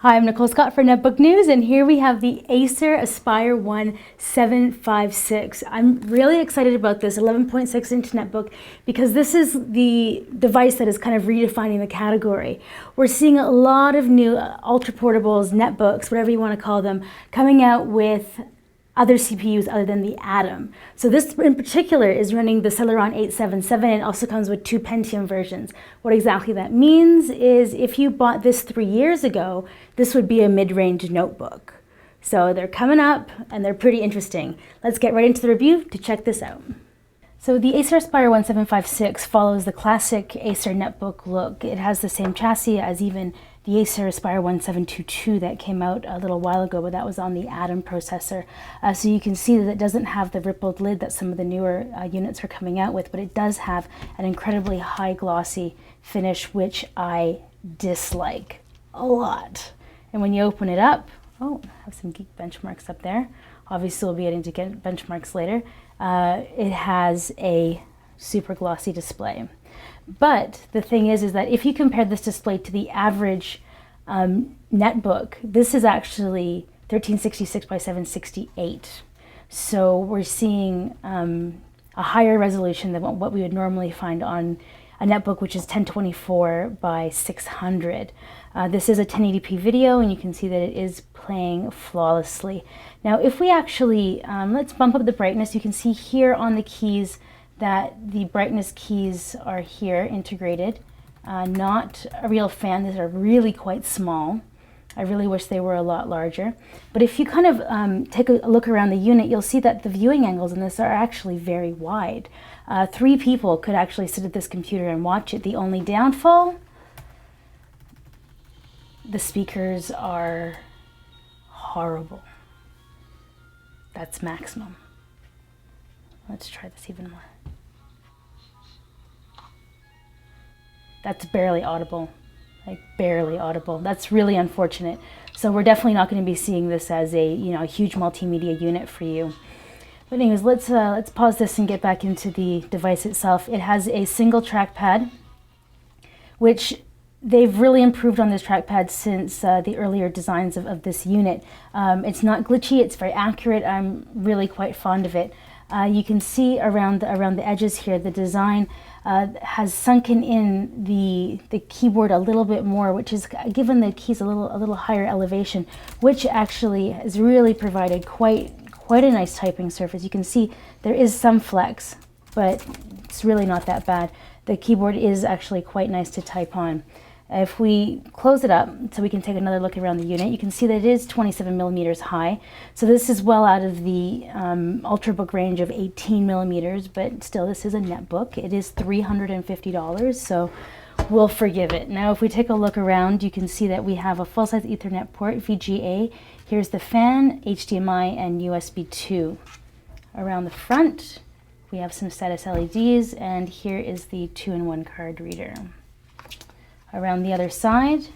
Hi, I'm Nicole Scott for Netbook News, and here we have the Acer Aspire One 756. I'm really excited about this 11.6-inch netbook because this is the device that is kind of redefining the category. We're seeing a lot of new ultra portables, netbooks, whatever you want to call them, coming out with other CPUs other than the Atom. So this in particular is running the Celeron 877 and also comes with 2 Pentium versions. What exactly that means is if you bought this 3 years ago, this would be a mid-range notebook. So they're coming up and they're pretty interesting. Let's get right into the review to check this out. So the Acer Aspire One 756 follows the classic Acer netbook look. It has the same chassis as even the Acer Aspire One 722 that came out a little while ago, but that was on the Atom processor. So you can see that it doesn't have the rippled lid that some of the newer units are coming out with, but it does have an incredibly high glossy finish, which I dislike a lot. And when you open it up, oh, I have some geek benchmarks up there. Obviously we'll be getting to get benchmarks later. It has a super glossy display. But the thing is that if you compare this display to the average netbook, this is actually 1366 by 768. So we're seeing a higher resolution than what we would normally find on a netbook, which is 1024 by 600. This is a 1080p video, and you can see that it is playing flawlessly. Now, if we actually, let's bump up the brightness, you can see here on the keys that the brightness keys are here integrated. Not a real fan, these are really quite small. I really wish they were a lot larger. But if you kind of take a look around the unit, you'll see that the viewing angles in this are actually very wide. 3 people could actually sit at this computer and watch it. The only downfall, the speakers are horrible. That's maximum. Let's try this even more. That's barely audible, like barely audible. That's really unfortunate. So we're definitely not going to be seeing this as a a huge multimedia unit for you. But anyways, let's pause this and get back into the device itself. It has a single trackpad, which they've really improved on this trackpad since the earlier designs of this unit. It's not glitchy, it's very accurate. I'm really quite fond of it. You can see around the edges here, the design has sunken in the keyboard a little bit more, which is given the keys a little higher elevation, which actually has really provided quite a nice typing surface. You can see there is some flex, but it's really not that bad. The keyboard is actually quite nice to type on. If we close it up so we can take another look around the unit, you can see that it is 27 millimeters high. So this is well out of the Ultrabook range of 18 millimeters, but still this is a netbook. It is $350, so we'll forgive it. Now if we take a look around, you can see that we have a full-size Ethernet port, VGA. Here's the fan, HDMI, and USB 2. Around the front, we have some status LEDs, and here is the 2-in-1 card reader. Around the other side,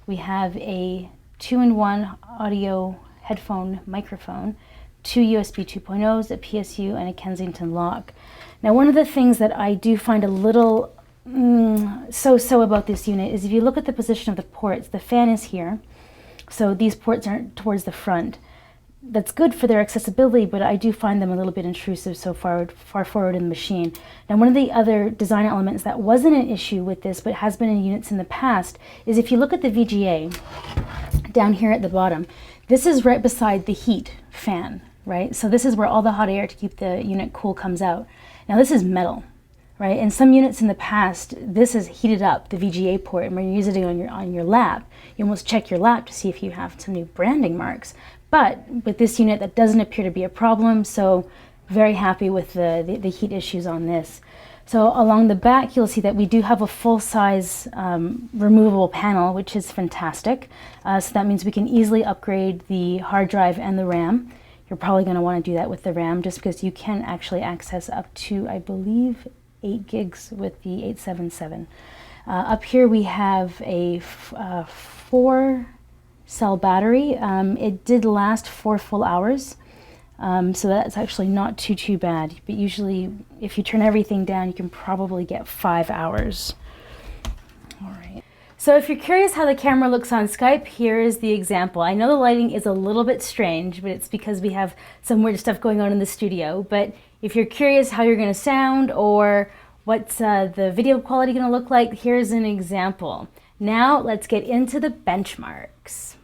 we have a 2-in-1 audio headphone microphone, 2 USB 2.0s, a PSU, and a Kensington lock. Now, one of the things that I do find a little so-so about this unit is if you look at the position of the ports, the fan is here, so these ports aren't towards the front. That's good for their accessibility, but I do find them a little bit intrusive so far forward in the machine. Now, one of the other design elements that wasn't an issue with this, but has been in units in the past, is if you look at the VGA down here at the bottom, this is right beside the heat fan, right? So this is where all the hot air to keep the unit cool comes out. Now, this is metal, right? In some units in the past, this has heated up the VGA port, and when you're using it on your lap, you almost check your lap to see if you have some new branding marks. But with this unit, that doesn't appear to be a problem, so very happy with the heat issues on this. So along the back, you'll see that we do have a full-size removable panel, which is fantastic. So that means we can easily upgrade the hard drive and the RAM. You're probably going to want to do that with the RAM, just because you can actually access up to, I believe, 8 gigs with the 877. Up here we have a 4-cell battery. It did last 4 full hours, so that's actually not too bad. But usually, if you turn everything down, you can probably get 5 hours. All right. So if you're curious how the camera looks on Skype, here is the example. I know the lighting is a little bit strange, but it's because we have some weird stuff going on in the studio. But if you're curious how you're going to sound or what's the video quality going to look like, here's an example. Now let's get into the benchmarks.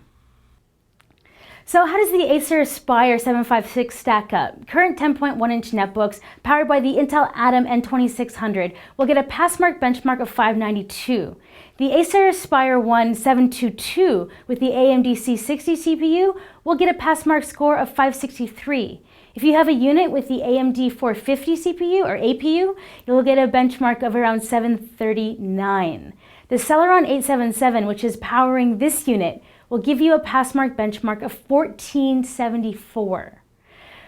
So how does the Acer Aspire 756 stack up? Current 10.1-inch netbooks powered by the Intel Atom N2600 will get a passmark benchmark of 592. The Acer Aspire 1 722 with the AMD C60 CPU will get a passmark score of 563. If you have a unit with the AMD 450 CPU or APU, you'll get a benchmark of around 739. The Celeron 877, which is powering this unit, will give you a passmark benchmark of 1474.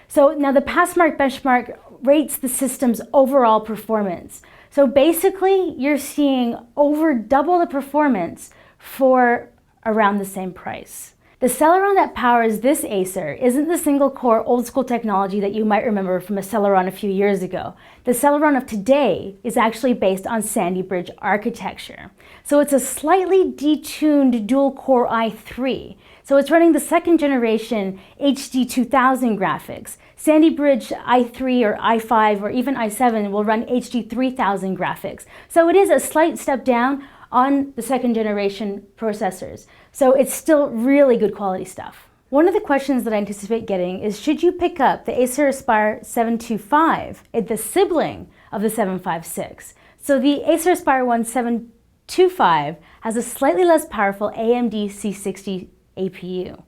So now the passmark benchmark rates the system's overall performance. So basically, you're seeing over double the performance for around the same price. The Celeron that powers this Acer isn't the single-core old-school technology that you might remember from a Celeron a few years ago. The Celeron of today is actually based on Sandy Bridge architecture. So it's a slightly detuned dual-core i3. So it's running the second generation HD 2000 graphics. Sandy Bridge i3 or i5 or even i7 will run HD 3000 graphics. So it is a slight step down on the second generation processors. So it's still really good quality stuff. One of the questions that I anticipate getting is, should you pick up the Acer Aspire 725, the sibling of the 756? So the Acer Aspire 1 725 has a slightly less powerful AMD C60 APU,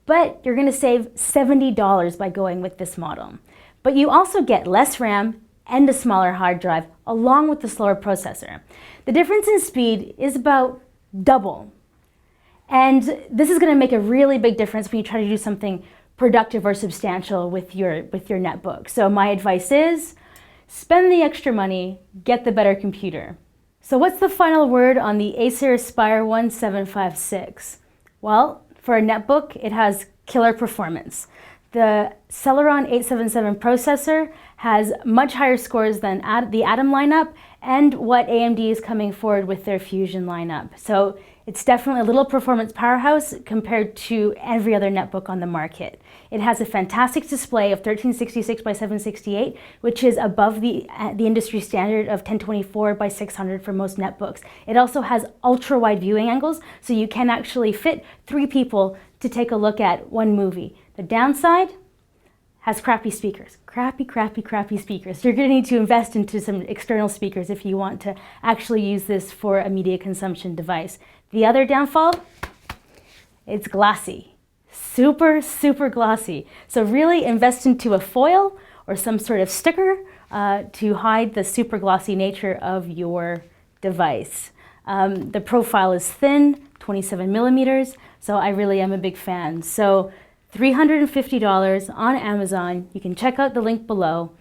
but you're going to save $70 by going with this model. But you also get less RAM and a smaller hard drive along with the slower processor. The difference in speed is about double. And this is going to make a really big difference when you try to do something productive or substantial with your netbook. So my advice is, spend the extra money, get the better computer. So what's the final word on the Acer Aspire 1 756? Well, for a netbook, it has killer performance. The Celeron 877 processor has much higher scores than the Atom lineup and what AMD is coming forward with their Fusion lineup. So it's definitely a little performance powerhouse compared to every other netbook on the market. It has a fantastic display of 1366 by 768, which is above the industry standard of 1024 by 600 for most netbooks. It also has ultra-wide viewing angles, so you can actually fit 3 people to take a look at one movie. The downside has crappy speakers. Crappy speakers. You're going to need to invest into some external speakers if you want to actually use this for a media consumption device. The other downfall, it's glossy. Super glossy. So really invest into a foil or some sort of sticker to hide the super glossy nature of your device. The profile is thin, 27 millimeters, so I really am a big fan. So $350 on Amazon. You can check out the link below.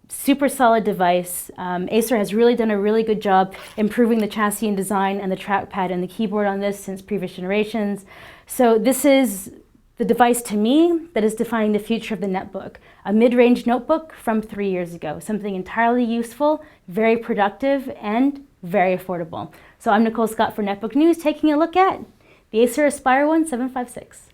Super solid device. Acer has really done a really good job improving the chassis and design and the trackpad and the keyboard on this since previous generations. So this is the device to me that is defining the future of the netbook. A mid-range notebook from 3 years ago. Something entirely useful, very productive, and very affordable. So I'm Nicole Scott for Netbook News, taking a look at the Acer Aspire 1 756.